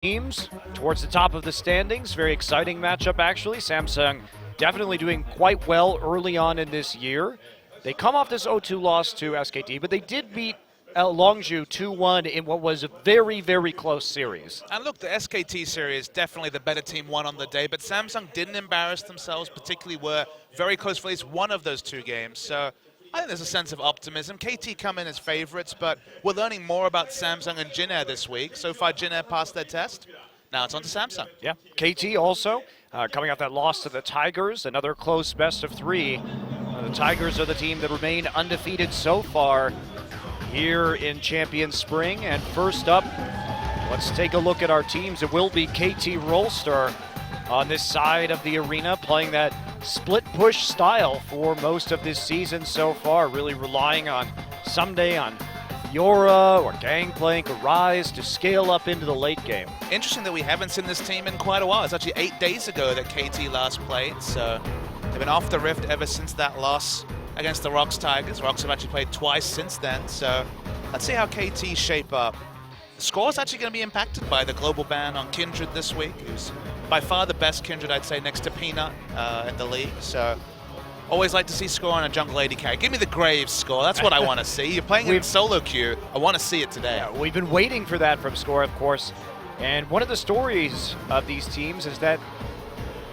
teams towards the top of the standings. Very exciting matchup, actually. Samsung definitely doing quite well early on in this year. They come off this 0-2 loss to SKT, but they did beat Longju 2-1 in what was a very, very close series. And look, the SKT series, definitely the better team won on the day, but Samsung didn't embarrass themselves, particularly were very close for at least one of those two games. So I think there's a sense of optimism. KT come in as favorites, but we're learning more about Samsung and Jin Air this week. So far, Jin Air passed their test. Now it's on to Samsung. Yeah, KT also coming off that loss to the Tigers, another close best of three. The Tigers are the team that remain undefeated so far here in Champion Spring. And first up, let's take a look at our teams. It will be KT Rolster on this side of the arena, playing that split push style for most of this season so far, really relying on someday on Fiora or Gangplank or Rise to scale up into the late game. Interesting that we haven't seen this team in quite a while. It's actually 8 days ago that KT last played, so they've been off the rift ever since that loss against the Rox Tigers. Rox have actually played twice since then, so let's see how KT shape up. The score is actually going to be impacted by the global ban on Kindred this week, who's by far the best Kindred, I'd say, next to Peanut in the league. So always like to see score on a jungle AD carry. Give me the Graves score. That's what I want to see. You're playing in solo queue. I want to see it today. Yeah, we've been waiting for that from Score, of course. And one of the stories of these teams is that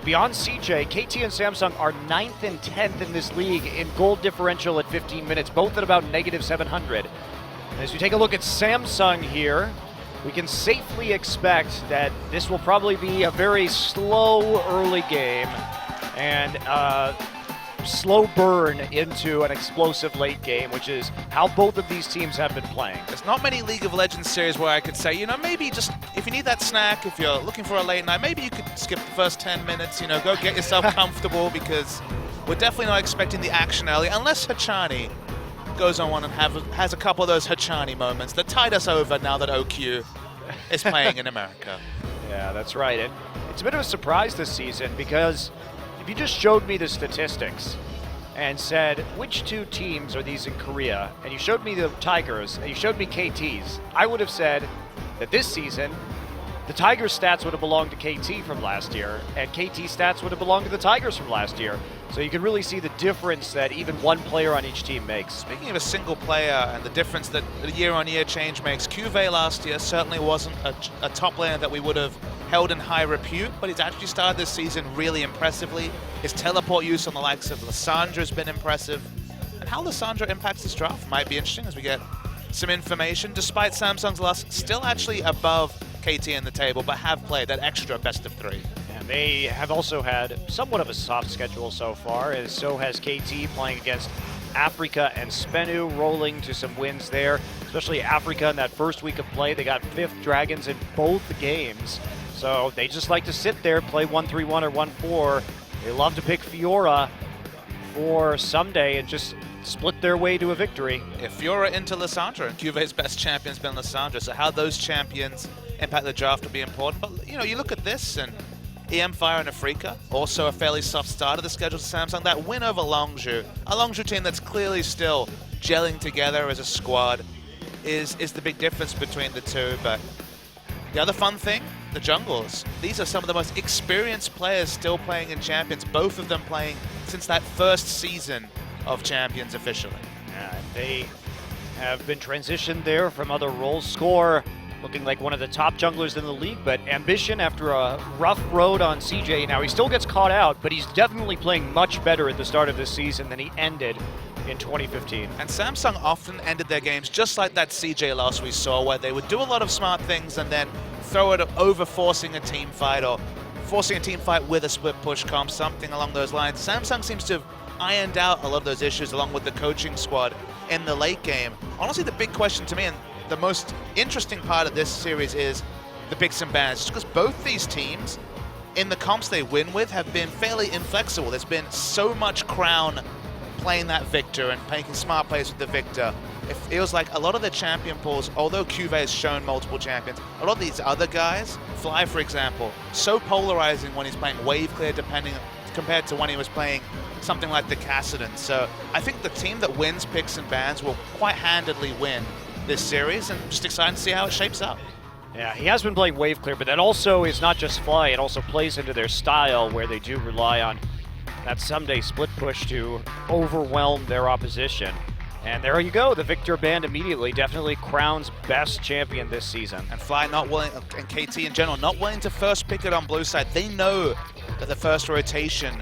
beyond CJ, KT and Samsung are 9th and 10th in this league in gold differential at 15 minutes, both at about -700. And as we take a look at Samsung here, we can safely expect that this will probably be a very slow early game and slow burn into an explosive late game, which is how both of these teams have been playing. There's not many League of Legends series where I could say, maybe just if you need that snack, if you're looking for a late night, maybe you could skip the first 10 minutes, go get yourself comfortable, because we're definitely not expecting the action early, unless Hachani goes on one and has a couple of those Hachani moments that tide us over now that OQ is playing in America. Yeah, that's right. And it's a bit of a surprise this season, because if you just showed me the statistics and said, which two teams are these in Korea, and you showed me the Tigers, and you showed me KT's, I would have said that this season, the Tigers' stats would have belonged to KT from last year, and KT stats would have belonged to the Tigers from last year. So you can really see the difference that even one player on each team makes. Speaking of a single player and the difference that the year-on-year change makes, Cuvée last year certainly wasn't a top laner that we would have held in high repute, but he's actually started this season really impressively. His teleport use on the likes of Lissandra has been impressive. And how Lissandra impacts this draft might be interesting as we get some information. Despite Samsung's loss, still actually above KT in the table, but have played that extra best of three. And they have also had somewhat of a soft schedule so far, as so has KT, playing against Africa and Spenu, rolling to some wins there, especially Africa in that first week of play. They got 5th Dragons in both games, so they just like to sit there, play 1-3-1 or 1-4. They love to pick Fiora for someday and just split their way to a victory. If Fiora into Lissandra, and Cuvé's best champion's been Lissandra, so how those champions impact the draft will be important. But you look at this, and EM Fire and Africa, also a fairly soft start of the schedule to Samsung. That win over Longju, a Longju team that's clearly still gelling together as a squad, is the big difference between the two. But the other fun thing, the jungles. These are some of the most experienced players still playing in Champions, both of them playing since that first season of Champions officially. They have been transitioned there from other roles. Score looking like one of the top junglers in the league, but Ambition, after a rough road on CJ, now he still gets caught out, but he's definitely playing much better at the start of this season than he ended in 2015. And Samsung often ended their games just like that CJ loss we saw, where they would do a lot of smart things and then throw it over forcing a team fight or forcing a team fight with a split push comp, something along those lines. Samsung seems to have ironed out a lot of those issues along with the coaching squad in the late game. Honestly, the big question to me, and the most interesting part of this series, is the picks and bans, just because both these teams in the comps they win with have been fairly inflexible. There's been so much Crown playing that Victor and making smart plays with the Victor. It feels like a lot of the champion pools, although Cuvée has shown multiple champions, a lot of these other guys, Fly for example, so polarizing when he's playing wave clear compared to when he was playing something like the Cassidon. So I think the team that wins picks and bans will quite handedly win this series, and just excited to see how it shapes up. Yeah, he has been playing wave clear, but that also is not just fly, it also plays into their style where they do rely on that someday split push to overwhelm their opposition. And there you go, the Victor Band immediately definitely crowns best champion this season. And Fly not willing, and KT in general, not willing to first pick it on blue side. They know that the first rotation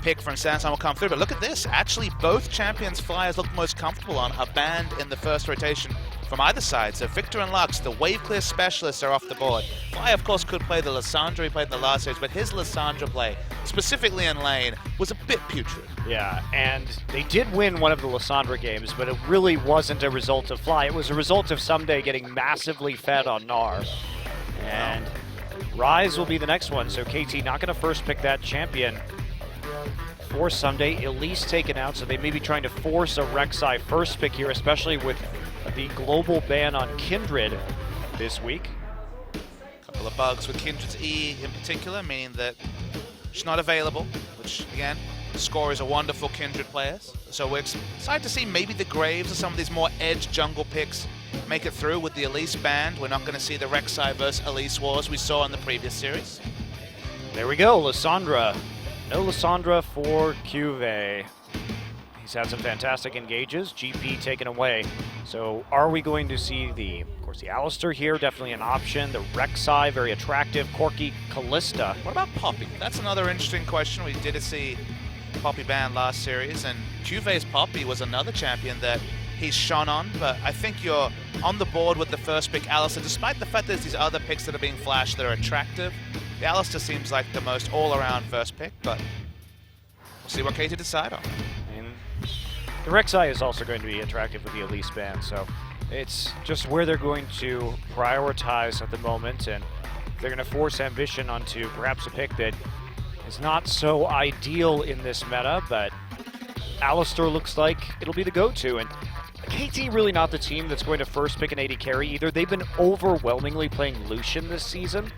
pick from Samsung will come through, but look at this. Actually, both champions Flyers look most comfortable on are banned in the first rotation from either side. So Victor and Lux, the wave clear specialists, are off the board. Fly, of course, could play the Lissandra he played in the last series, but his Lissandra play, specifically in lane, was a bit putrid. Yeah, and they did win one of the Lissandra games, but it really wasn't a result of Fly. It was a result of Someday getting massively fed on Gnar. And Rise will be the next one, so KT not going to first pick that champion for Someday. Elise taken out, so they may be trying to force a Rek'Sai first pick here, especially with the global ban on Kindred this week. Couple of bugs with Kindred's E in particular, meaning that she's not available, which again, Score is a wonderful Kindred player. So we're excited to see maybe the Graves or some of these more edge jungle picks make it through with the Elise band. We're not going to see the Rek'Sai versus Elise wars we saw in the previous series. There we go, Lissandra. No Lissandra for Cuvée. He's had some fantastic engages. GP taken away. So are we going to see of course, the Alistar here, definitely an option. The Rek'Sai, very attractive. Corki, Kalista. What about Poppy? That's another interesting question. We did see Poppy banned last series, and Cuvé's Poppy was another champion that he's shone on, but I think you're on the board with the first pick, Alistar. Despite the fact there's these other picks that are being flashed that are attractive, the Alistar seems like the most all-around first pick, but we'll see what KT decide on. And the Rek'Sai is also going to be attractive with the Elise band, so it's just where they're going to prioritize at the moment, and they're going to force Ambition onto perhaps a pick that is not so ideal in this meta, but Alistar looks like it'll be the go-to. And KT really not the team that's going to first pick an AD carry either. They've been overwhelmingly playing Lucian this season.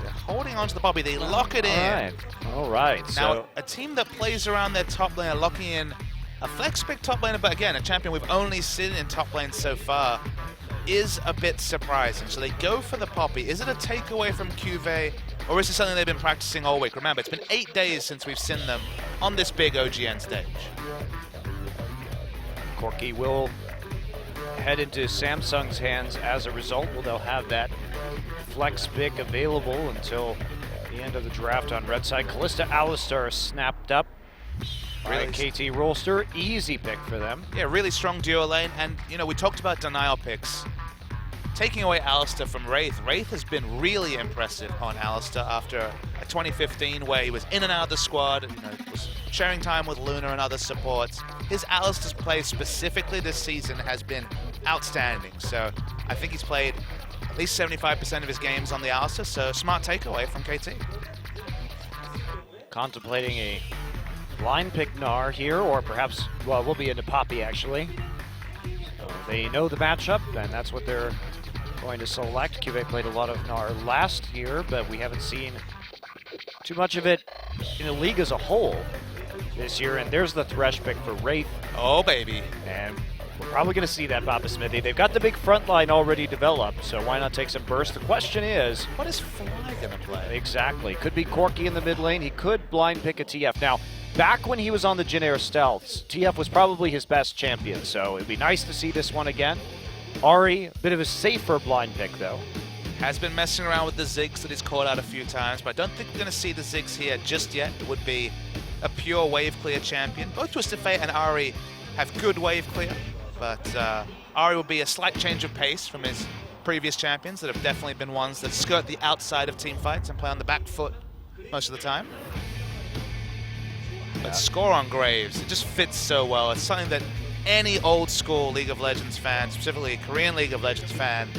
They're holding on to the Poppy. They lock it in. All right. Now, So a team that plays around their top lane, locking in a flex pick top laner, but again, a champion we've only seen in top lane so far, is a bit surprising. So they go for the Poppy. Is it a takeaway from Cuvée, or is it something they've been practicing all week? Remember, it's been 8 days since we've seen them on this big OGN stage. Corki will head into Samsung's hands as a result. Well, they'll have that flex pick available until the end of the draft on red side. Kalista Alistar snapped up. Really, KT Rolster, easy pick for them. Yeah, really strong duo lane, and you know, we talked about denial picks. Taking away Alistar from Wraith. Wraith has been really impressive on Alistar after a 2015 where he was in and out of the squad, you know, was sharing time with Luna and other supports. His Alistar's play specifically this season has been outstanding, so I think he's played at least 75% of his games on the Alistar, so smart takeaway from KT. Contemplating a blind pick Gnar here, or perhaps, well, we'll be into Poppy actually. So they know the matchup, and that's what they're going to select. Cuvée played a lot of Gnar last year, but we haven't seen too much of it in the league as a whole this year. And there's the Thresh pick for Wraith. Oh, baby. And we're probably going to see that, Papa Smithy. They've got the big front line already developed, so why not take some burst? The question is, what is Fly going to play? Exactly. Could be Corki in the mid lane. He could blind pick a TF. Now, back when he was on the Jin Air Stealths, TF was probably his best champion, so it'd be nice to see this one again. Ahri, a bit of a safer blind pick, though. Has been messing around with the Ziggs that he's caught out a few times, but I don't think we're going to see the Ziggs here just yet. It would be a pure wave clear champion. Both Twisted Fate and Ahri have good wave clear, but Ahri will be a slight change of pace from his previous champions that have definitely been ones that skirt the outside of team fights and play on the back foot most of the time. But Score on Graves, it just fits so well. It's something that any old school League of Legends fan, specifically a Korean League of Legends fan,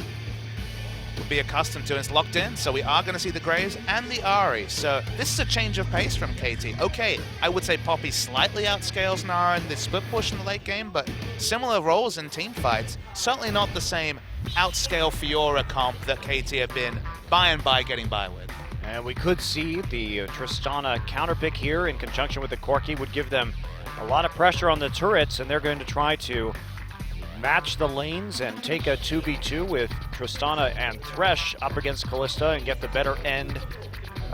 would be accustomed to, and it's locked in. So we are going to see the Graves and the Ahri. So this is a change of pace from KT. Okay, I would say Poppy slightly outscales Gnar in the split push in the late game, but similar roles in team fights. Certainly not the same outscale Fiora comp that KT have been by and by getting by with. And we could see the Tristana counterpick here in conjunction with the Corki would give them a lot of pressure on the turrets, and they're going to try to match the lanes and take a 2v2 with Tristana and Thresh up against Kalista and get the better end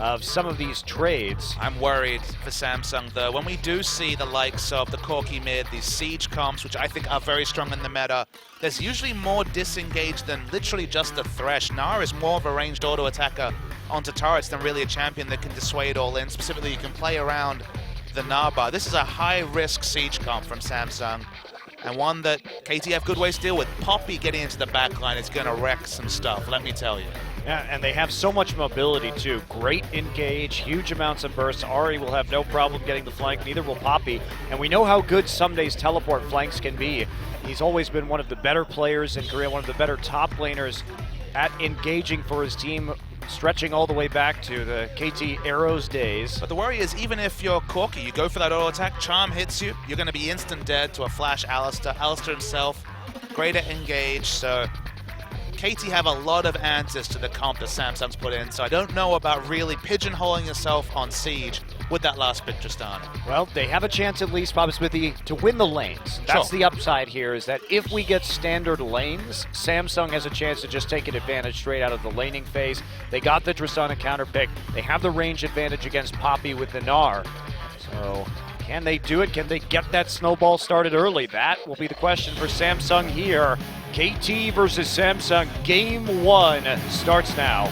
of some of these trades. I'm worried for Samsung, though. When we do see the likes of the Corki mid, these Siege comps, which I think are very strong in the meta, there's usually more disengage than literally just the Thresh. Nara is more of a ranged auto attacker onto turrets than really a champion that can dissuade all in. Specifically, you can play around the Naba. This is a high-risk Siege comp from Samsung, and one that KT have good ways to deal with. Poppy getting into the backline is going to wreck some stuff, let me tell you. Yeah, and they have so much mobility too. Great engage, huge amounts of bursts. Ahri will have no problem getting the flank, neither will Poppy. And we know how good Ssumday's teleport flanks can be. He's always been one of the better players in Korea, one of the better top laners at engaging for his team, stretching all the way back to the KT Arrows days. But the worry is, even if you're Corki, you go for that auto attack, Charm hits you, you're going to be instant dead to a flash Alistar. Alistar himself, great at engage, so KT have a lot of answers to the comp that Samsung's put in, so I don't know about really pigeonholing yourself on Siege with that last pick, Tristana. Well, they have a chance at least, Papa Smithy, to win the lanes. That's the upside here, is that if we get standard lanes, Samsung has a chance to just take an advantage straight out of the laning phase. They got the Tristana counter pick. They have the range advantage against Poppy with the Gnar. So can they do it? Can they get that snowball started early? That will be the question for Samsung here. KT versus Samsung, game 1 starts now.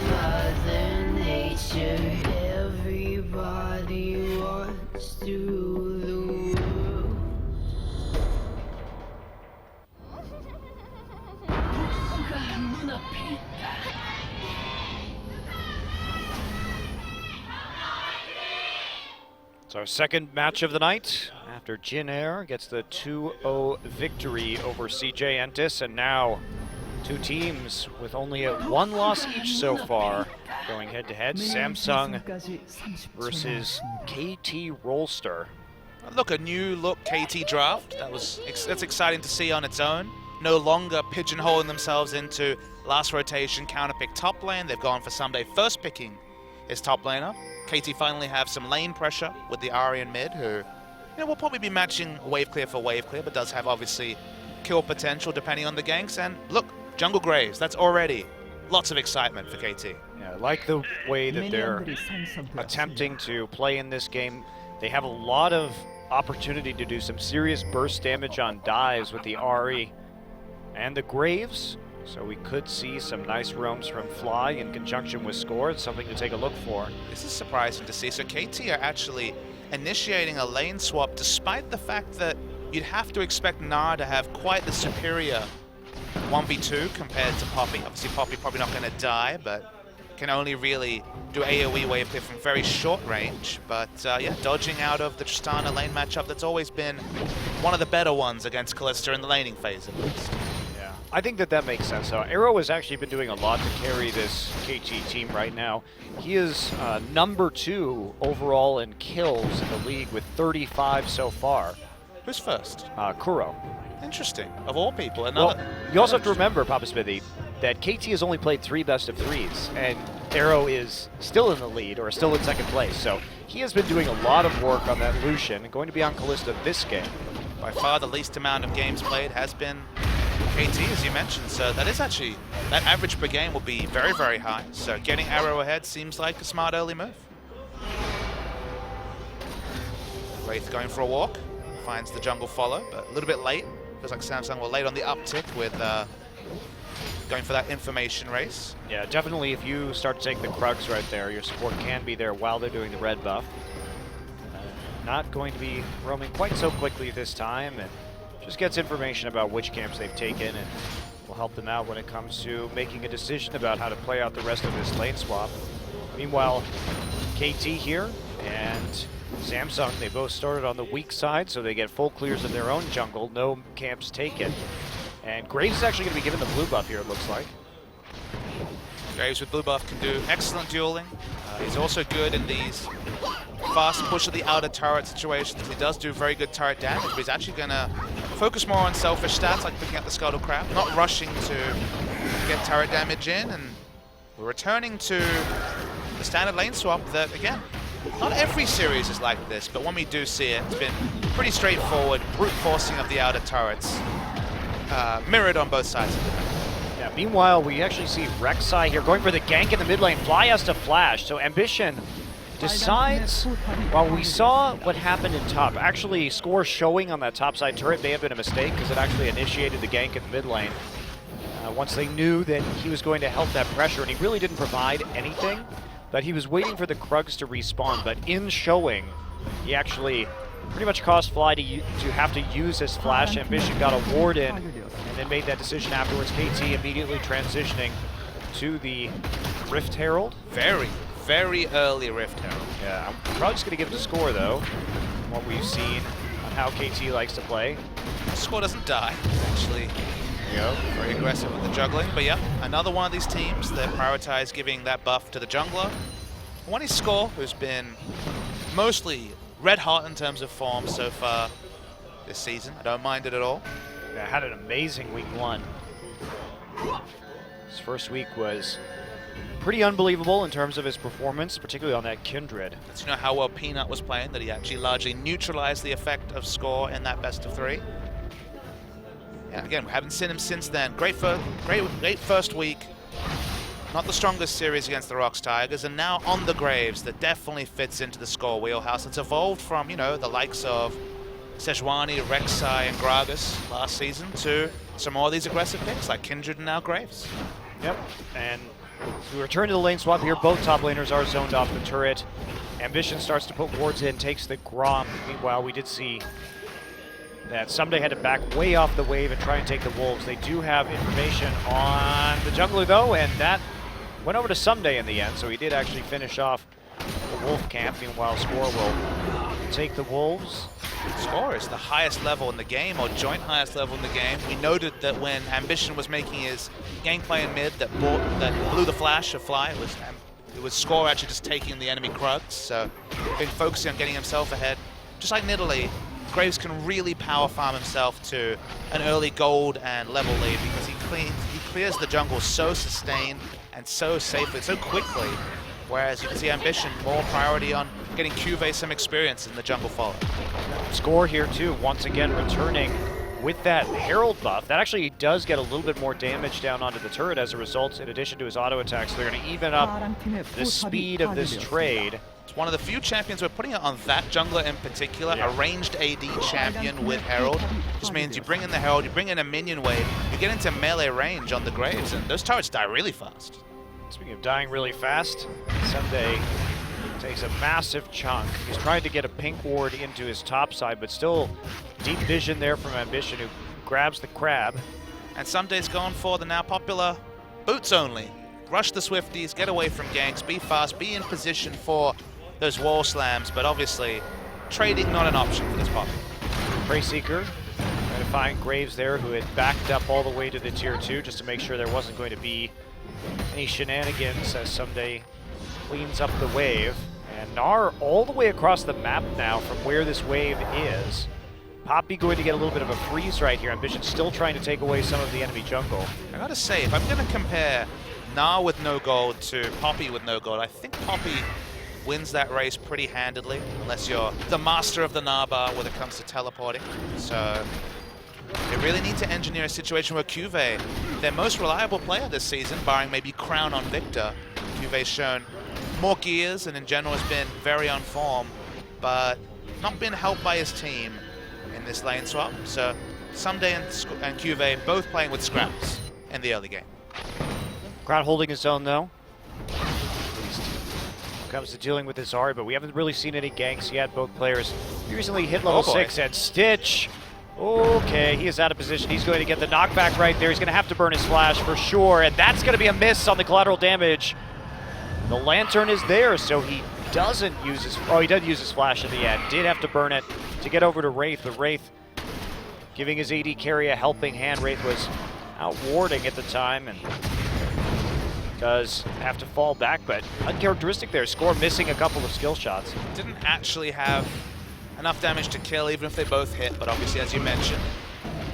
Mother Nature, everybody wants to rule the world. It's our second match of the night after Jin Air gets the 2-0 victory over CJ Entis, and now two teams with only a 1 loss each so far going head-to-head. Samsung versus KT Rolster. Look, a new look KT draft. That's exciting to see on its own. No longer pigeonholing themselves into last rotation counterpick top lane. They've gone for Ssumday first picking his top laner. KT finally have some lane pressure with the Ahri in mid, who will probably be matching wave clear for wave clear, but does have obviously kill potential depending on the ganks. And look, Jungle Graves, that's already lots of excitement for KT. Yeah, I like the way that they're attempting to play in this game. They have a lot of opportunity to do some serious burst damage on dives with the Ahri and the Graves. So we could see some nice roams from Fly in conjunction with Score. It's something to take a look for. This is surprising to see. So KT are actually initiating a lane swap despite the fact that you'd have to expect Gnar to have quite the superior 1v2 compared to Poppy. Obviously Poppy probably not going to die, but can only really do AoE wave clear from very short range. But yeah, dodging out of the Tristana lane matchup that's always been one of the better ones against Kalista in the laning phase at least. I think that makes sense. Arrow has actually been doing a lot to carry this KT team right now. He is number 2 overall in kills in the league with 35 so far. Who's first? Kuro. Interesting. Of all people. Well, you also have to remember, Papa Smithy, that KT has only played 3 best-of-3s, and Arrow is still in the lead, or still in second place. So he has been doing a lot of work on that Lucian, and going to be on Kalista this game. By far the least amount of games played has been KT, as you mentioned, so that is actually, that average per game will be very, very high. So getting Arrow ahead seems like a smart early move. Wraith going for a walk, finds the jungle follow, but a little bit late. Feels like Samsung were late on the uptick with going for that information race. Yeah, definitely if you start to take the Krugs right there, your support can be there while they're doing the red buff. Not going to be roaming quite so quickly this time, and just gets information about which camps they've taken and will help them out when it comes to making a decision about how to play out the rest of this lane swap. Meanwhile, KT here and Samsung, they both started on the weak side, so they get full clears of their own jungle, no camps taken. And Graves is actually going to be given the blue buff here, it looks like. Graves with blue buff can do excellent dueling. He's also good in these fast push of the outer turret situations. He does do very good turret damage, but he's actually going to focus more on selfish stats like picking up the Scuttle Crab, not rushing to get turret damage in, and we're returning to the standard lane swap that, again, not every series is like this, but when we do see it, it's been pretty straightforward, brute forcing of the outer turrets. mirrored on both sides of the map. Yeah, meanwhile, we actually see Rek'Sai here going for the gank in the mid lane. Fly has to flash, so Ambition decides, well, we saw what happened in top. Actually, score showing on that top side turret may have been a mistake because it actually initiated the gank in the mid lane. Once they knew that he was going to help that pressure, and he really didn't provide anything, but he was waiting for the Krugs to respawn. But in showing, he actually pretty much caused Fly to have to use his flash. Ambition got a ward in, and then made that decision afterwards. KT immediately transitioning to the Rift Herald. Very early Rift Herald. Yeah, I'm probably just going to give it a score, though, what we've seen on how KT likes to play. The score doesn't die, actually. Very aggressive with the juggling, but yeah, another one of these teams that prioritize giving that buff to the jungler. One is Score, who's been mostly red hot in terms of form so far this season. I don't mind it at all. Yeah, had an amazing week 1. His first week was pretty unbelievable in terms of his performance, particularly on that Kindred. You know how well Peanut was playing, that he actually largely neutralized the effect of Score in that best of 3. Yeah, again, we haven't seen him since then. Great first week. Not the strongest series against the Rocks Tigers, and now on the Graves, that definitely fits into the Score wheelhouse. It's evolved from, you know, the likes of Sejuani, Rek'Sai, and Gragas last season to some more of these aggressive picks like Kindred and now Graves. Yep, and we return to the lane swap here. Both top laners are zoned off the turret. Ambition starts to put wards in, takes the Grom. Meanwhile, we did see that Someday had to back way off the wave and try and take the Wolves. They do have information on the jungler, though, and that went over to Someday in the end, so he did actually finish off the Wolf camp. Meanwhile, Score will take the Wolves. Score is the highest level in the game, or joint highest level in the game. We noted that when Ambition was making his gameplay in mid that blew the flash of Fly, it was Score actually just taking the enemy Krugs, so been focusing on getting himself ahead. Just like Nidalee, Graves can really power farm himself to an early gold and level lead because he clears the jungle so sustained and so safely, so quickly, whereas you can see Ambition more priority on getting Cuvée some experience in the jungle follow. Score here too, once again returning with that Herald buff. That actually does get a little bit more damage down onto the turret as a result, in addition to his auto attack, so they're going to even up the speed of this trade. It's one of the few champions we're putting it on that jungler in particular, a ranged AD champion with Herald. Just means you bring in the Herald, you bring in a minion wave, you get into melee range on the Graves, and those turrets die really fast. Speaking of dying really fast, Someday takes a massive chunk. He's trying to get a pink ward into his top side, but still deep vision there from Ambition, who grabs the crab. And Someday's gone for the now popular boots only. Rush the Swifties, get away from ganks, be fast, be in position for those wall slams, but obviously trading not an option for this Poppy. Prey Seeker trying to find Graves there, who had backed up all the way to the tier 2 just to make sure there wasn't going to be any shenanigans as Someday cleans up the wave. And Gnar all the way across the map now from where this wave is. Poppy going to get a little bit of a freeze right here. Ambition still trying to take away some of the enemy jungle. I gotta say, if I'm gonna compare Gnar with no gold to Poppy with no gold, I think Poppy wins that race pretty handedly, unless you're the master of the Gnar bar when it comes to teleporting. So they really need to engineer a situation where Cuvée, their most reliable player this season, barring maybe Crown on Victor, Cuvé's shown more gears and in general has been very on form, but not been helped by his team in this lane swap. So Someday and Cuvée both playing with scraps in the early game. Crown holding his own though. Comes to dealing with this Ahri, but we haven't really seen any ganks yet. Both players recently hit level 6, and Stitch, okay, he is out of position. He's going to get the knockback right there. He's going to have to burn his flash for sure, and that's going to be a miss on the collateral damage. The Lantern is there, so he doesn't use his, he did use his flash in the end. Did have to burn it to get over to Wraith, but Wraith giving his AD carry a helping hand. Wraith was out warding at the time, and does have to fall back, but uncharacteristic there. Score missing a couple of skill shots. Didn't actually have enough damage to kill, even if they both hit, but obviously, as you mentioned,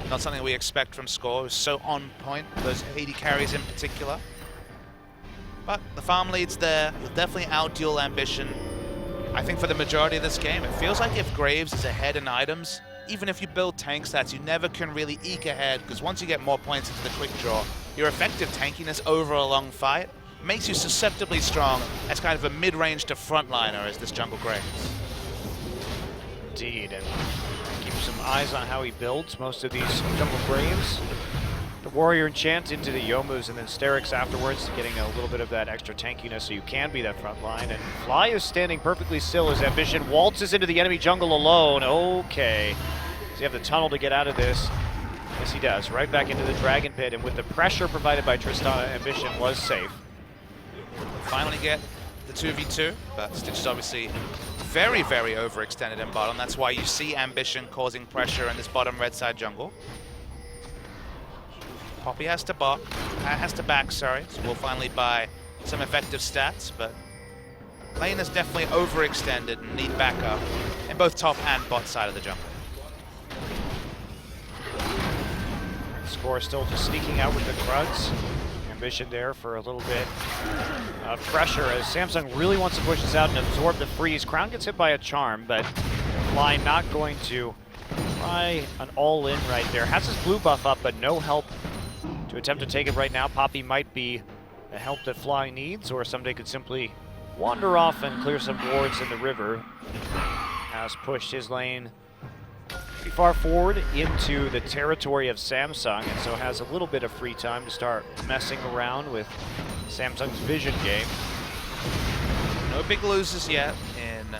not something we expect from Score. It was so on point, those AD carries in particular. But the farm lead's there. He'll definitely out-duel Ambition. I think for the majority of this game, it feels like if Graves is ahead in items, even if you build tank stats, you never can really eke ahead, because once you get more points into the quick draw, your effective tankiness over a long fight makes you susceptibly strong as kind of a mid-range to frontliner as this jungle Graves. Indeed, and keep some eyes on how he builds most of these jungle Braves. The Warrior Enchant into the Yomus, and then Sterix afterwards, getting a little bit of that extra tankiness so you can be that front line. And Fly is standing perfectly still as Ambition waltzes into the enemy jungle alone. Okay. Does he have the tunnel to get out of this? Yes, he does. Right back into the Dragon Pit, and with the pressure provided by Tristana, Ambition was safe. Finally get the 2v2, but Stitch is obviously very, very overextended in bottom. That's why you see Ambition causing pressure in this bottom red side jungle. Poppy has to back, sorry, so we'll finally buy some effective stats, but lane is definitely overextended and need backup in both top and bot side of the jungle. Score still just sneaking out with the Krugs. Ambition there for a little bit of pressure as Samsung really wants to push this out and absorb the freeze. Crown gets hit by a charm, but Fly not going to try an all-in right there. Has his blue buff up, but no help to attempt to take it right now. Poppy might be the help that Fly needs, or someday could simply wander off and clear some wards in the river. Has pushed his lane pretty far forward into the territory of Samsung, and so has a little bit of free time to start messing around with Samsung's vision game. No big losers yet in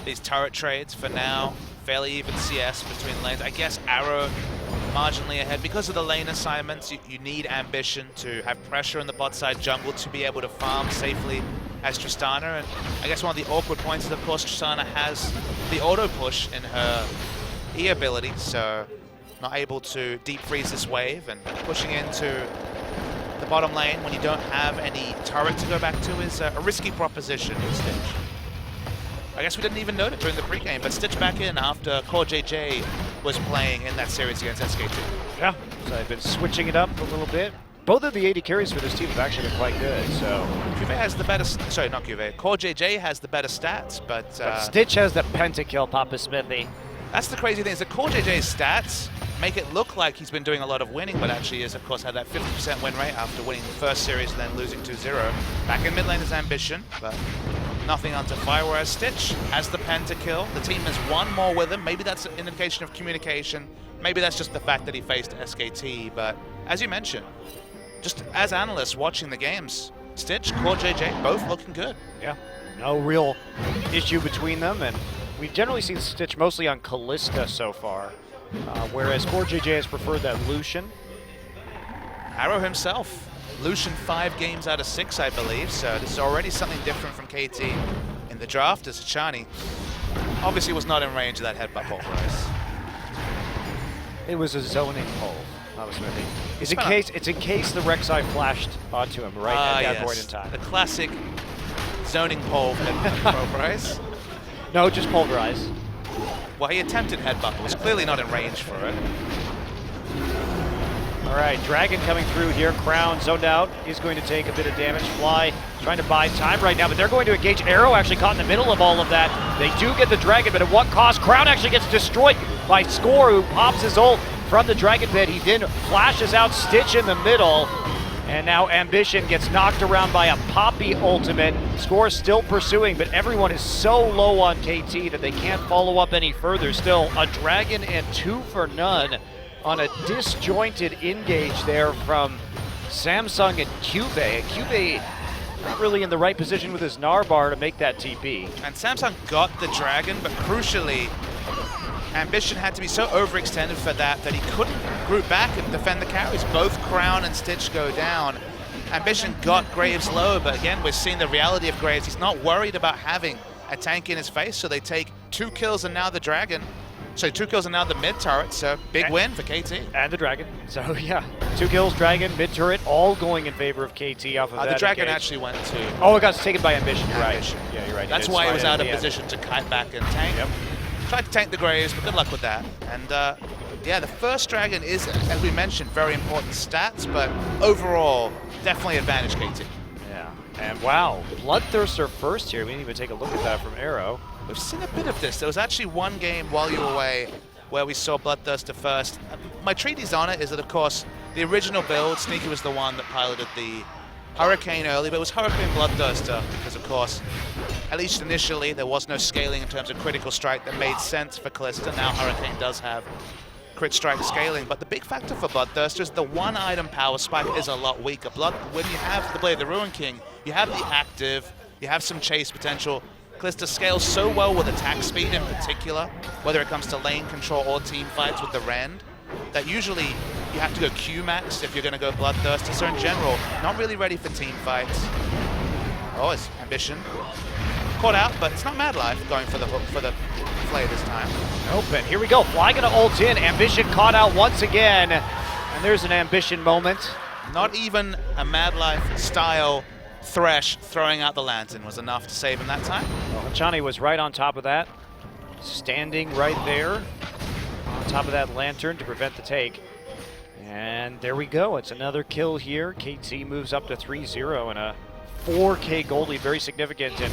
these turret trades for now. Fairly even CS between lanes. I guess Arrow marginally ahead. Because of the lane assignments, you need Ambition to have pressure in the bot side jungle to be able to farm safely as Tristana. And I guess one of the awkward points is, of course, Tristana has the auto push in her E ability, so not able to deep freeze this wave, and pushing into the bottom lane when you don't have any turret to go back to is a risky proposition in Stitch. I guess we didn't even note it during the pregame, but Stitch back in after Core JJ was playing in that series against SK2. Yeah, so I've been switching it up a little bit. Both of the AD carries for this team have actually been quite good, so... Cuvée has the better... Sorry, not Cuvée. Core JJ has the better stats, but Stitch has the pentakill, Papa Smithy. That's the crazy thing, is that Core JJ's stats make it look like he's been doing a lot of winning, but actually is, of course, had that 50% win rate after winning the first series and then losing 2-0. Back in mid lane is Ambition, but nothing onto fire, whereas Stitch has the pentakill. The team has one more with him. Maybe that's an indication of communication. Maybe that's just the fact that he faced SKT, but as you mentioned, just as analysts watching the games, Stitch, Core JJ, both looking good. Yeah, no real issue between them, and we've generally seen Stitch mostly on Callista so far, whereas Core JJ has preferred that Lucian. Arrow himself, Lucian 5 games out of 6, I believe, so this is already something different from KT in the draft, as Chani obviously was not in range of that headbutt pulverize. It was a zoning pull, Papa Smithy. It's in case the Rek'Sai flashed onto him right at that point in time. The classic zoning pole headbutt pulverize. No, just pulverize. Well, he attempted headbutt, was clearly not in range for it. All right, Dragon coming through here. Crown zoned out. He's going to take a bit of damage. Fly trying to buy time right now, but they're going to engage. Arrow actually caught in the middle of all of that. They do get the Dragon, but at what cost? Crown actually gets destroyed by Score, who pops his ult from the Dragon Pit. He then flashes out Stitch in the middle. And now Ambition gets knocked around by a Poppy ultimate. Score still pursuing, but everyone is so low on KT that they can't follow up any further. Still, a Dragon and 2 for none on a disjointed engage there from Samsung and Cuvée. Cuvée not really in the right position with his Narbar to make that TP. And Samsung got the Dragon, but crucially, Ambition had to be so overextended for that he couldn't group back and defend the carries. Both Crown and Stitch go down. Ambition got Graves low, but again, we're seeing the reality of Graves. He's not worried about having a tank in his face, so they take 2 kills and now the Dragon. So 2 kills and now the mid turret, so big win for KT. And the Dragon. So yeah, 2 kills, Dragon, mid turret, all going in favor of KT off of that. The Dragon engage. actually went to... Oh, it got taken by Ambition, you're Ambition. Right. Yeah, you're right. That's why he was out of position to kite back and tank. Yep. Tried to tank the Graves, but good luck with that. And yeah, the first Dragon is, as we mentioned, very important stats, but overall, definitely advantage KT. Yeah, and wow, Bloodthirster first here. We didn't even take a look at that from Arrow. We've seen a bit of this. There was actually one game while you were away where we saw Bloodthirster first. My treatise on it is that, of course, the original build, Sneaky was the one that piloted the Hurricane early, but it was Hurricane Bloodthirster because, of course, at least initially, there was no scaling in terms of critical strike that made sense for Callista. Now Hurricane does have crit strike scaling, but the big factor for Bloodthirster is the one item power spike is a lot weaker. When you have the Blade of the Ruin King, you have the active, you have some chase potential. Callista scales so well with attack speed in particular, whether it comes to lane control or team fights with the Rend, that usually you have to go Q max if you're going to go Bloodthirster. So in general, not really ready for team fights. Oh, it's Ambition. Caught out, but it's not Mad Life going for the hook for the play this time. Open. Here we go. Fly gonna ult in. Ambition caught out once again. And there's an Ambition moment. Not even a Mad Life style Thresh throwing out the lantern was enough to save him that time. Well, Hachani was right on top of that. Standing right there on top of that lantern to prevent the take. And there we go. It's another kill here. KT moves up to 3-0 and a 4K gold lead, very significant. And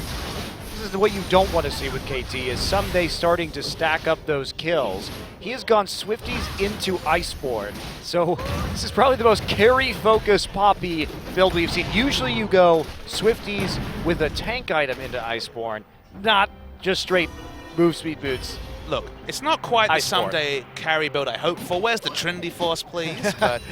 this is what you don't want to see with KT, is someday starting to stack up those kills. He has gone Swifties into Iceborne. So this is probably the most carry-focused Poppy build we've seen. Usually you go Swifties with a tank item into Iceborne, not just straight move speed boots. Look, it's not quite the Iceborne. someday carry build I hope for. Where's the Trinity Force, please? But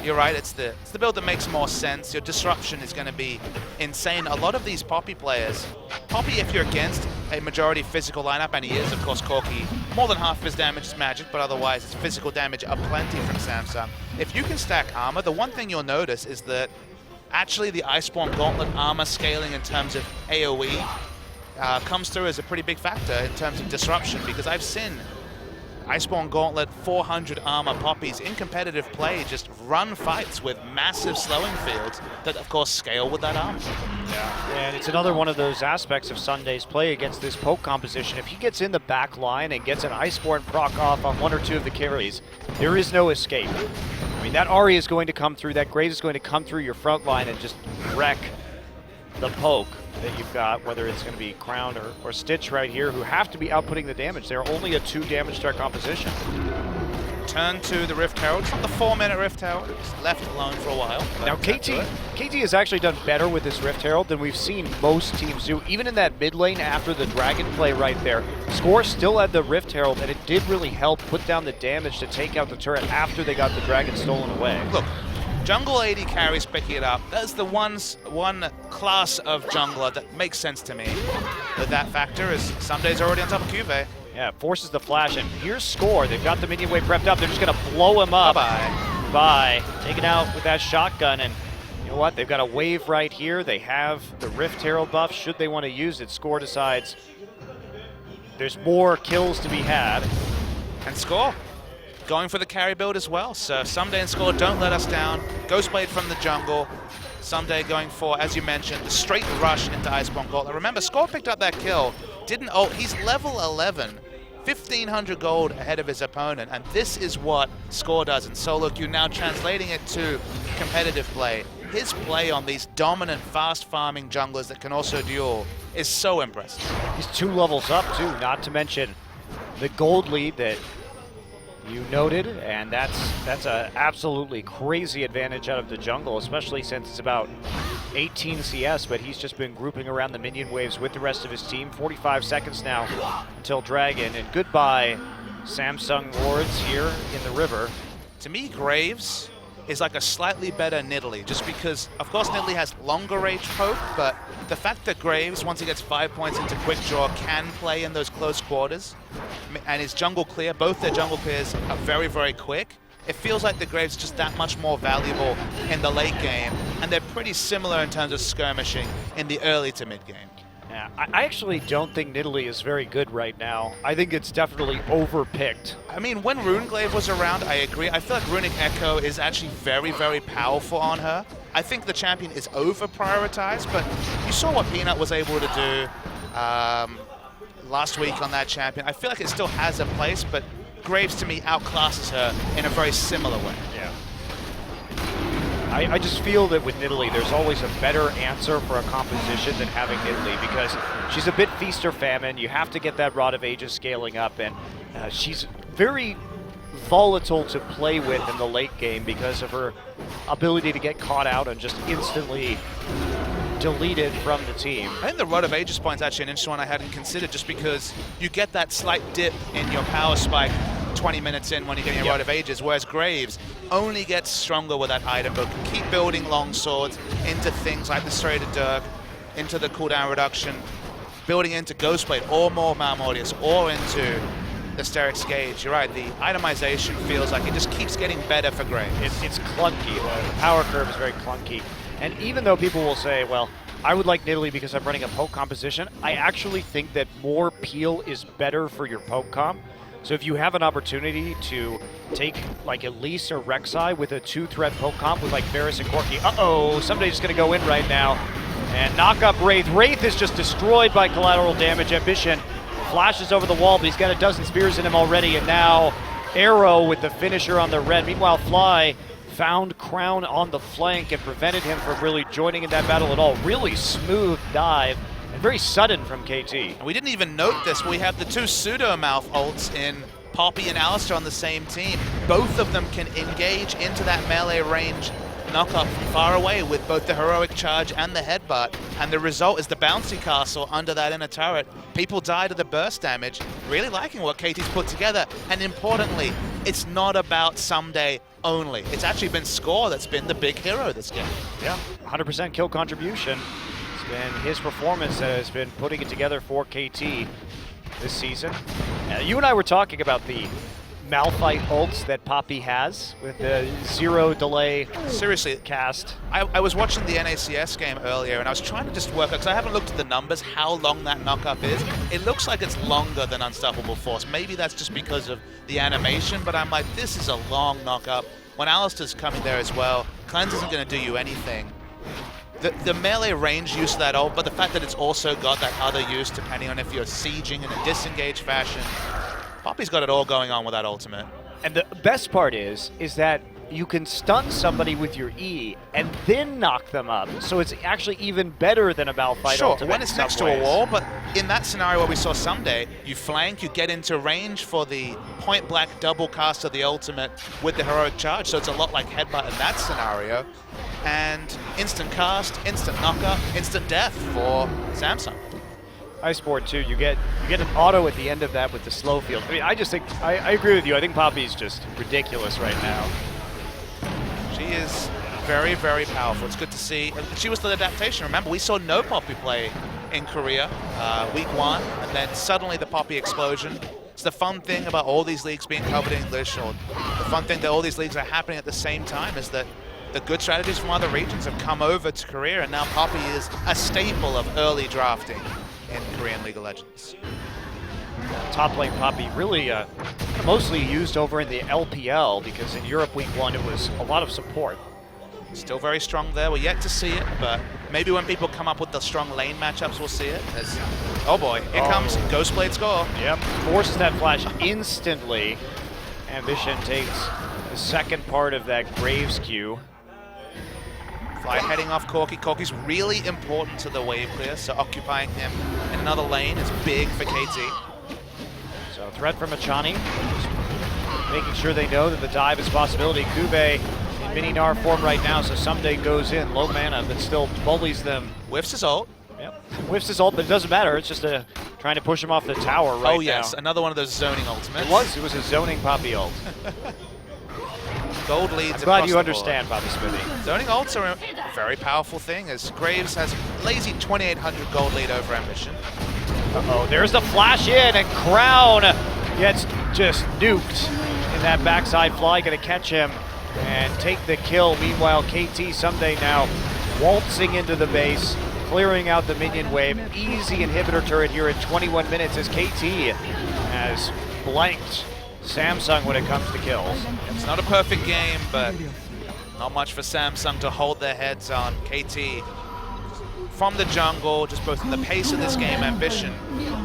you're right, it's the build that makes more sense. Your disruption is going to be insane. A lot of these Poppy players, Poppy, if you're against a majority physical lineup, and he is, of course, Corki, more than half of his damage is magic, but otherwise it's physical damage aplenty from Samsung. If you can stack armor, the one thing you'll notice is that actually the Iceborne Gauntlet armor scaling in terms of AoE comes through as a pretty big factor in terms of disruption, because I've seen Iceborne Gauntlet 400 armor Poppies in competitive play just run fights with massive slowing fields that of course scale with that armor. Yeah, and it's another one of those aspects of Sunday's play against this poke composition. If he gets in the back line and gets an Iceborne proc off on one or two of the carries, there is no escape. I mean, that Ahri is going to come through, that Graze is going to come through your front line and just wreck the poke that you've got, whether it's going to be Crown or Stitch right here, who have to be outputting the damage. They're only a 2 damage to our composition. Turn to the Rift Herald. It's not the 4-minute Rift Herald. It's left alone for a while. Now KT has actually done better with this Rift Herald than we've seen most teams do. Even in that mid lane after the Dragon play right there, Score still had the Rift Herald, and it did really help put down the damage to take out the turret after they got the Dragon stolen away. Look, jungle AD carries picking it up. That's the one class of jungler that makes sense to me. But that factor is Sunday's already on top of Cuvée. Yeah, forces the flash, and here's Score. They've got the minion wave prepped up. They're just going to blow him up. Bye. Taken out with that shotgun, and you know what? They've got a wave right here. They have the Rift Herald buff should they want to use it. Score decides there's more kills to be had. And Score going for the carry build as well. So Someday and Score don't let us down. Ghostblade from the jungle. Someday going for, as you mentioned, the straight rush into Iceborne Gauntlet. Remember, Score picked up that kill. Didn't he's level 11. 1,500 gold ahead of his opponent, and this is what Score does in solo queue. Now translating it to competitive play. His play on these dominant, fast farming junglers that can also duel is so impressive. He's 2 levels up too, not to mention the gold lead that you noted, and that's an absolutely crazy advantage out of the jungle, especially since it's about 18 CS, but he's just been grouping around the minion waves with the rest of his team. 45 seconds now until Dragon, and goodbye Samsung wards here in the river. To me, Graves is like a slightly better Nidalee, just because, of course, Nidalee has longer range poke, but the fact that Graves, once he gets 5 points into quick draw, can play in those close quarters, and his jungle clear, both their jungle clears are very, very quick. It feels like the Graves just that much more valuable in the late game, and they're pretty similar in terms of skirmishing in the early to mid game. Yeah, I actually don't think Nidalee is very good right now. I think it's definitely overpicked. I mean, when Runeglaive was around, I agree. I feel like Runic Echo is actually very, very powerful on her. I think the champion is over-prioritized, but you saw what Peanut was able to do last week on that champion. I feel like it still has a place, but Graves, to me, outclasses her in a very similar way. Yeah. I just feel that with Nidalee, there's always a better answer for a composition than having Nidalee, because she's a bit feast or famine. You have to get that Rod of Ages scaling up, and she's very volatile to play with in the late game because of her ability to get caught out and just instantly deleted from the team. I think the Rod of Ages point is actually an interesting one I hadn't considered, just because you get that slight dip in your power spike 20 minutes in when you're getting a Rod of Ages, whereas Graves only gets stronger with that item, but can keep building long swords into things like the Serrated Dirk, into the cooldown reduction, building into Ghostblade or more Malmortius or into the Sterix Gauge. You're right, the itemization feels like it just keeps getting better for Graves. It's clunky. The power curve is very clunky. And even though people will say, well, I would like Nidalee because I'm running a poke composition, I actually think that more peel is better for your poke comp. So if you have an opportunity to take like Elise or Rek'Sai with a 2-threat poke comp with like Varus and Corki, somebody's just gonna go in right now and knock up Wraith. Wraith is just destroyed by collateral damage. Ambition flashes over the wall, but he's got a dozen spears in him already, and now Arrow with the finisher on the red. Meanwhile, Fly found Crown on the flank and prevented him from really joining in that battle at all. Really smooth dive and very sudden from KT. And we didn't even note this, but we have the two pseudo-mouth ults in Poppy and Alistar on the same team. Both of them can engage into that melee range knock-up from far away with both the heroic charge and the headbutt, and the result is the bouncy castle under that inner turret. People die to the burst damage. Really liking what KT's put together, and importantly, it's not about someday only. It's actually been Score that's been the big hero this game. Yeah, 100% kill contribution. It's been his performance that has been putting it together for KT this season. You and I were talking about the Malphite ults that Poppy has with the 0 delay. Seriously, cast. I was watching the NACS game earlier and I was trying to just work out, because I haven't looked at the numbers, how long that knock-up is. It looks like it's longer than Unstoppable Force. Maybe that's just because of the animation, but I'm like, this is a long knock-up. When Alistar's coming there as well, Cleanse isn't going to do you anything. The melee range use of that ult, but the fact that it's also got that other use depending on if you're sieging in a disengaged fashion. Poppy's got it all going on with that ultimate. And the best part is that you can stun somebody with your E and then knock them up. So it's actually even better than a Malphite sure, ultimate when it's next to a wall, but in that scenario where we saw Someday, you flank, you get into range for the point-blank double cast of the ultimate with the heroic charge, so it's a lot like Headbutt in that scenario. And instant cast, instant knock-up, instant death for Samsung. iSport too, you get an auto at the end of that with the slow field. I mean, I just think, I agree with you. I think Poppy's just ridiculous right now. She is very, very powerful. It's good to see. She was the adaptation. Remember, we saw no Poppy play in Korea week 1, and then suddenly the Poppy explosion. It's the fun thing about all these leagues being covered in English, or the fun thing that all these leagues are happening at the same time, is that the good strategies from other regions have come over to Korea, and now Poppy is a staple of early drafting in Korean League of Legends. Top lane Poppy really mostly used over in the LPL, because in Europe week 1 it was a lot of support. Still very strong there. We're yet to see it, but maybe when people come up with the strong lane matchups, we'll see it. Oh boy, here comes Ghostblade score. Yep, forces that flash instantly. Ambition takes the second part of that Graves queue. Fly heading off Corki. Corki's really important to the wave clear, so occupying him in another lane is big for KT. So threat from Achani, making sure they know that the dive is a possibility. Kube in mini Gnar form right now, so Someday goes in, low mana, but still bullies them. Whiffs his ult. Yep, whiffs his ult, but it doesn't matter. It's just trying to push him off the tower right now. Oh yes, another one of those zoning ultimates. It was a zoning Poppy ult. Gold leads. I'm glad you understand, Bobby Smithy. Zoning ults are a very powerful thing, as Graves has a lazy 2,800 gold lead over Ambition. There's the flash in, and Crown gets just nuked in that backside fly. Gonna catch him and take the kill. Meanwhile, KT Someday now waltzing into the base, clearing out the minion wave. Easy inhibitor turret here in 21 minutes as KT has blanked Samsung when it comes to kills. It's not a perfect game, but not much for Samsung to hold their heads on. KT from the jungle, just both in the pace of this game, Ambition,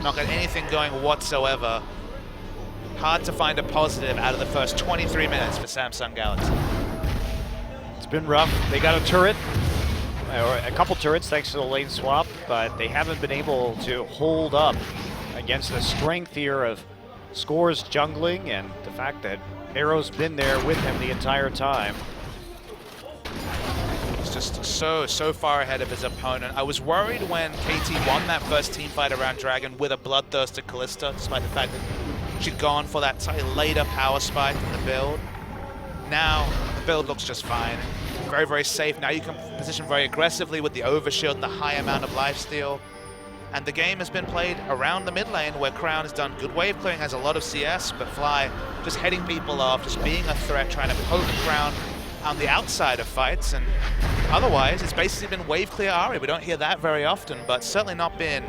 not got anything going whatsoever. Hard to find a positive out of the first 23 minutes for Samsung Galaxy. It's been rough. They got a turret, or a couple turrets thanks to the lane swap, but they haven't been able to hold up against the strength here of Score's jungling and the fact that Arrow's been there with him the entire time. He's just so far ahead of his opponent. I was worried when KT won that first team fight around Dragon with a bloodthirsty Kalista, despite the fact that she'd gone for that slightly later power spike in the build. Now, the build looks just fine. Very, very safe. Now you can position very aggressively with the overshield, the high amount of lifesteal. And the game has been played around the mid lane where Crown has done good wave clearing, has a lot of CS, but Fly just heading people off, just being a threat, trying to poke Crown on the outside of fights. And otherwise, it's basically been wave clear Ahri. We don't hear that very often, but certainly not been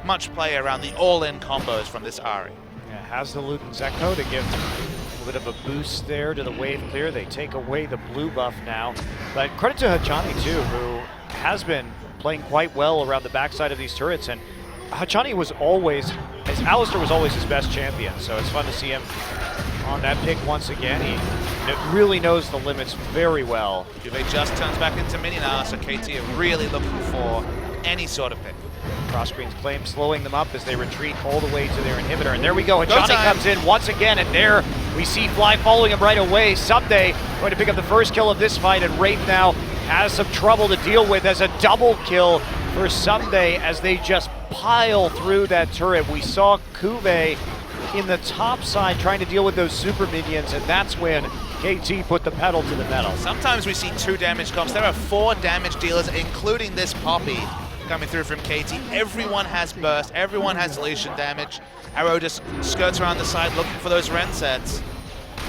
much play around the all-in combos from this Ahri. Yeah, has the loot and Zekko to give a bit of a boost there to the wave clear. They take away the blue buff now. But credit to Hachani too, who has been playing quite well around the backside of these turrets. And Hachani was always, as Alistar was always his best champion, so it's fun to see him on that pick once again. He really knows the limits very well. Juve just turns back into mini now, so KT are really looking for any sort of pick. Cross screen's claim slowing them up as they retreat all the way to their inhibitor. And there we go. Hachani comes in once again, and there we see Fly following him right away. Someday going to pick up the first kill of this fight, and Wraith now has some trouble to deal with as a double kill for Someday as they just pile through that turret. We saw Kuve in the top side trying to deal with those super minions, and that's when KT put the pedal to the metal. Sometimes we see 2 damage comps. There are 4 damage dealers, including this Poppy coming through from KT. Everyone has burst, everyone has deletion damage. Arrow just skirts around the side looking for those Ren sets.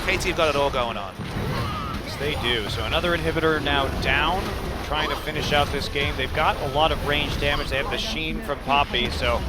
KT have got it all going on. Yes, they do. So another inhibitor now down, trying to finish out this game. They've got a lot of range damage. They have the Sheen from Poppy, so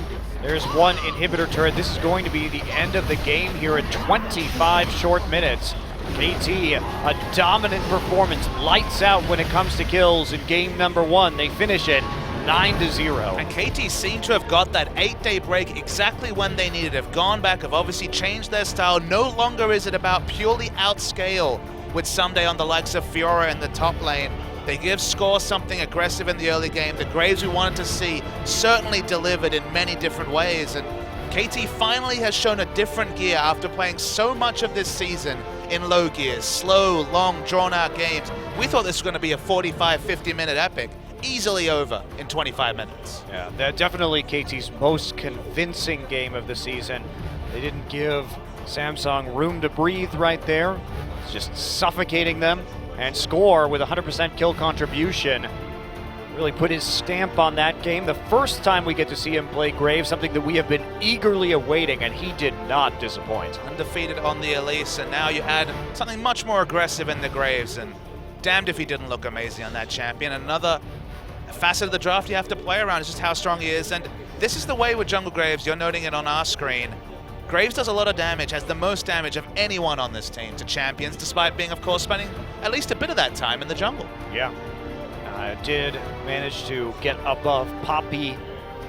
there's one inhibitor turret. This is going to be the end of the game here in 25 short minutes. KT, a dominant performance, lights out when it comes to kills in game number 1. They finish it 9-0. And KT seem to have got that 8-day break exactly when they needed it. Have gone back, have obviously changed their style. No longer is it about purely outscale with Someday on the likes of Fiora in the top lane. They give Score something aggressive in the early game. The Graves we wanted to see certainly delivered in many different ways. And KT finally has shown a different gear after playing so much of this season in low gears, slow, long, drawn-out games. We thought this was going to be a 45, 50-minute epic. Easily over in 25 minutes. Yeah, that definitely KT's most convincing game of the season. They didn't give Samsung room to breathe right there. It's just suffocating them. And Score with 100% kill contribution really put his stamp on that game. The first time we get to see him play Graves, something that we have been eagerly awaiting, and he did not disappoint. Undefeated on the Elise, and now you add something much more aggressive in the Graves, and damned if he didn't look amazing on that champion. Another facet of the draft you have to play around is just how strong he is, and this is the way with Jungle Graves. You're noting it on our screen. Graves does a lot of damage, has the most damage of anyone on this team to champions, despite being, of course, spending at least a bit of that time in the jungle. Yeah. Did manage to get above Poppy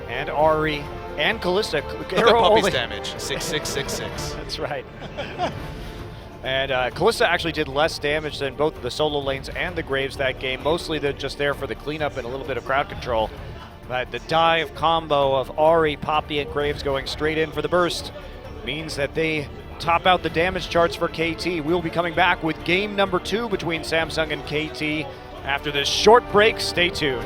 and Ahri and Kalista. Look at Poppy's damage, 6666. That's right. And Kalista actually did less damage than both the solo lanes and the Graves that game. Mostly they're just there for the cleanup and a little bit of crowd control. But the dive combo of Ahri, Poppy, and Graves going straight in for the burst means that they top out the damage charts for KT. We'll be coming back with game number 2 between Samsung and KT after this short break. Stay tuned.